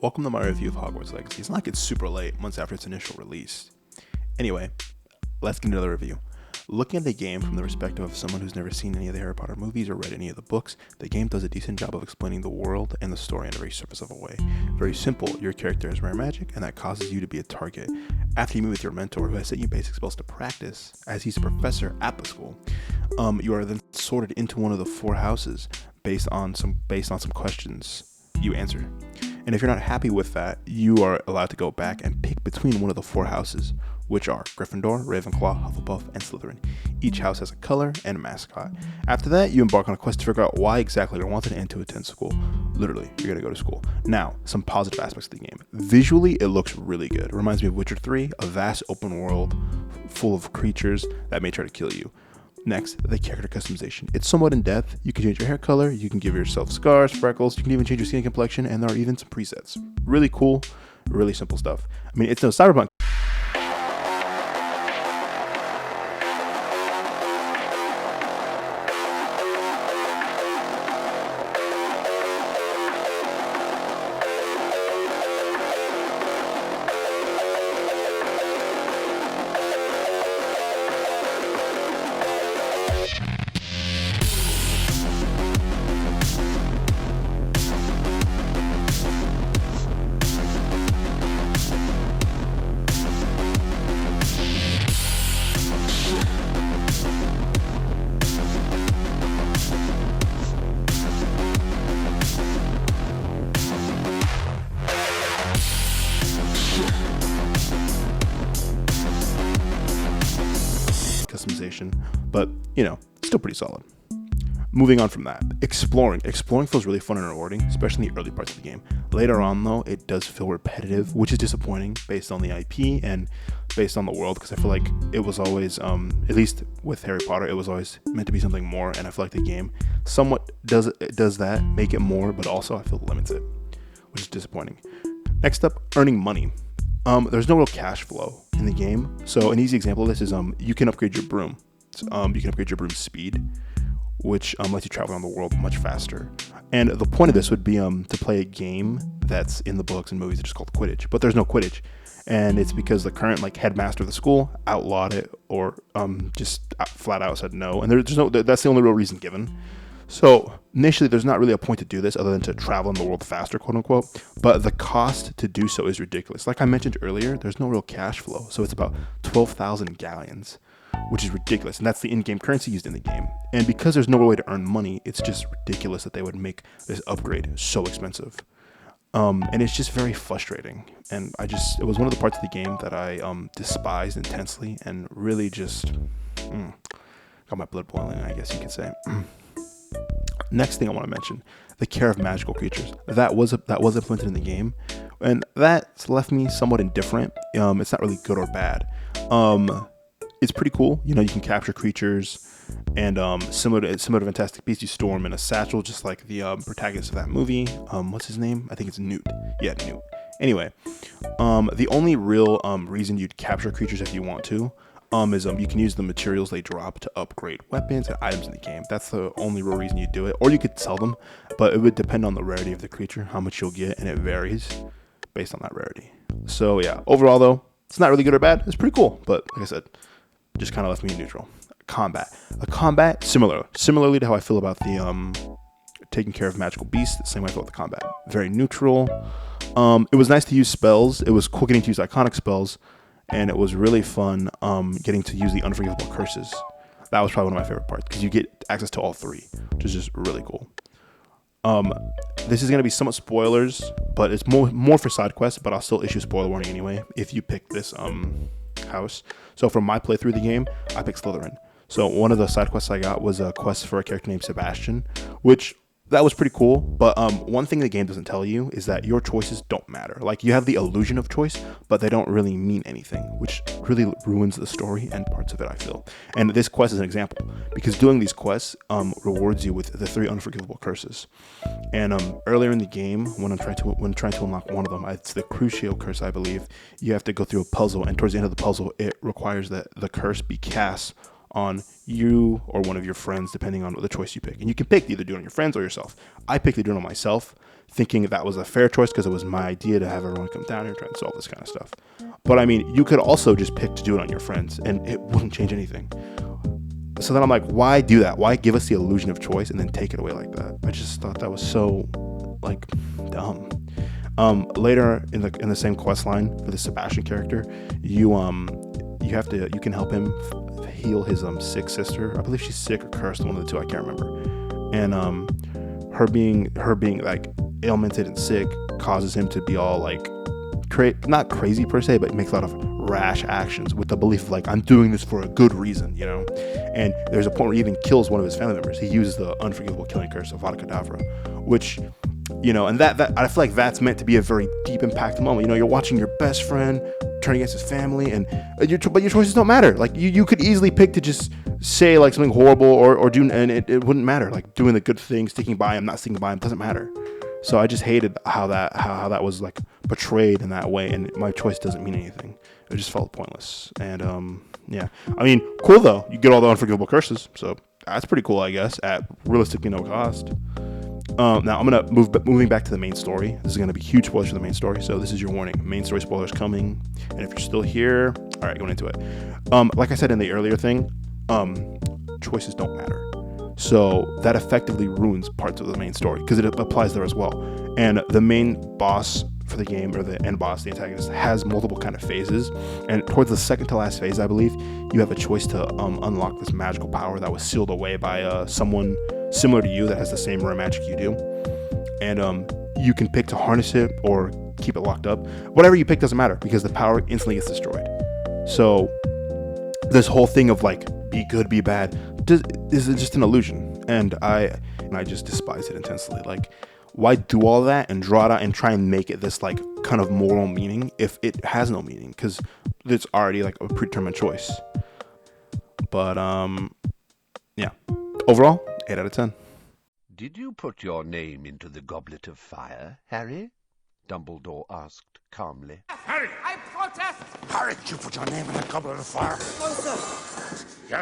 welcome to my review of Hogwarts Legacy. It's not like it's super late, months after its initial release. Anyway, let's get into the review. Looking at the game from the perspective of someone who's never seen any of the Harry Potter movies or read any of the books, the game does a decent job of explaining the world and the story in a very surface level way. Very simple, your character has rare magic, and that causes you to be a target. After you meet with your mentor, who has sent you basic spells to practice, as he's a professor at the school, you are then sorted into one of the four houses based on some questions you answer. And if you're not happy with that, you are allowed to go back and pick between one of the four houses, which are Gryffindor, Ravenclaw, Hufflepuff, and Slytherin. Each house has a color and a mascot. After that, you embark on a quest to figure out why exactly you're wanted and to attend school. Literally, you're going to go to school. Now, some positive aspects of the game. Visually, it looks really good. It reminds me of Witcher 3, a vast open world full of creatures that may try to kill you. Next, the character customization. It's somewhat in depth. You can change your hair color, you can give yourself scars, freckles, you can even change your skin complexion, and there are even some presets. Really cool, really simple stuff. I mean, it's no Cyberpunk. Customization, but still pretty solid. Moving on from that, exploring feels really fun and rewarding, especially in the early parts of the game. Later on though, it does feel repetitive, which is disappointing based on the IP and based on the world, because I feel like it was always at least with Harry Potter, it was always meant to be something more, and I feel like the game somewhat does that, make it more, but also I feel limits it, which is disappointing. Next up, earning money. There's no real cash flow in the game. So an easy example of this is you can upgrade your broom. You can upgrade your broom's speed, which lets you travel around the world much faster. And the point of this would be to play a game that's in the books and movies, it's just called Quidditch. But there's no Quidditch. And it's because the current headmaster of the school outlawed it, or just flat out said no. And that's the only real reason given. So initially, there's not really a point to do this other than to travel in the world faster, quote unquote. But the cost to do so is ridiculous. Like I mentioned earlier, there's no real cash flow. So it's about 12,000 galleons, which is ridiculous. And that's the in-game currency used in the game. And because there's no way to earn money, it's just ridiculous that they would make this upgrade so expensive. And it's just very frustrating. And it was one of the parts of the game that I despised intensely and really just got my blood boiling, I guess you could say. Next thing I want to mention, the care of magical creatures. That was implemented in the game, and that's left me somewhat indifferent. It's not really good or bad. It's pretty cool. You can capture creatures, and similar to Fantastic Beasts, you store them in a satchel, just like the protagonist of that movie. What's his name? I think it's Newt. Yeah, Newt. Anyway, the only real reason you'd capture creatures if you want to is you can use the materials they drop to upgrade weapons and items in the game. That's the only real reason you do it. Or you could sell them, but it would depend on the rarity of the creature, how much you'll get, and it varies based on that rarity. So yeah, overall though, it's not really good or bad. It's pretty cool, but like I said, just kind of left me in neutral. The combat, similarly to how I feel about the taking care of magical beasts, the same way I feel about the combat. Very neutral. It was nice to use spells. It was cool getting to use iconic spells. And it was really fun getting to use the unforgivable curses. That was probably one of my favorite parts, because you get access to all three, which is just really cool. This is going to be somewhat spoilers, but it's more for side quests, but I'll still issue spoiler warning anyway if you pick this house. So from my playthrough of the game, I picked Slytherin. So one of the side quests I got was a quest for a character named Sebastian, which that was pretty cool. But one thing the game doesn't tell you is that your choices don't matter. Like, you have the illusion of choice, but they don't really mean anything, which really ruins the story and parts of it, I feel. And this quest is an example, because doing these quests rewards you with the 3 unforgivable curses. And earlier in the game, when trying to unlock one of them, it's the Crucio curse, I believe. You have to go through a puzzle, and towards the end of the puzzle, it requires that the curse be cast on you or one of your friends, depending on the choice you pick. And you can pick to either do it on your friends or yourself. I picked to do it on myself, thinking that was a fair choice because it was my idea to have everyone come down here and try and solve this kind of stuff. But I mean, you could also just pick to do it on your friends, and it wouldn't change anything. So then I'm like, why do that? Why give us the illusion of choice and then take it away like that? I just thought that was so, like, dumb. Later in the same quest line for the Sebastian character, you can help him heal his sick sister. I believe she's sick or cursed, one of the two, I can't remember. And her being like ailmented and sick causes him to be all like not crazy per se, but makes a lot of rash actions with the belief of like, I'm doing this for a good reason, and there's a point where he even kills one of his family members. He uses the unforgivable killing curse of Vada Kedavra, which and that I feel like that's meant to be a very deep impactful moment. You're watching your best friend turn against his family, but your choices don't matter. Like you could easily pick to just say like something horrible or do, and it wouldn't matter. Like doing the good thing, sticking by him, not sticking by him, doesn't matter. So I just hated how that was like portrayed in that way, and my choice doesn't mean anything. It just felt pointless. And yeah, I mean, cool though. You get all the unforgivable curses, so that's pretty cool, I guess, at realistically no cost. Now I'm gonna moving back to the main story. This is gonna be huge spoilers for the main story, so this is your warning. Main story spoilers coming, and if you're still here, all right, going into it. Like I said in the earlier thing, choices don't matter. So that effectively ruins parts of the main story because it applies there as well. And the main boss for the game, or the end boss, the antagonist, has multiple kind of phases. And towards the second to last phase, I believe, you have a choice to unlock this magical power that was sealed away by someone similar to you that has the same rare magic you do. And you can pick to harness it or keep it locked up. Whatever you pick doesn't matter because the power instantly gets destroyed. So this whole thing of like, be good, be bad, is just an illusion, and I just despise it intensely. Like, why do all that and draw it out and try and make it this like kind of moral meaning if it has no meaning, because it's already like a predetermined choice. But yeah, overall 8 out of 10. Did you put your name into the goblet of fire, Harry? Dumbledore asked calmly. Harry! I protest! Harry, you put your name in the goblet of fire? No, sir.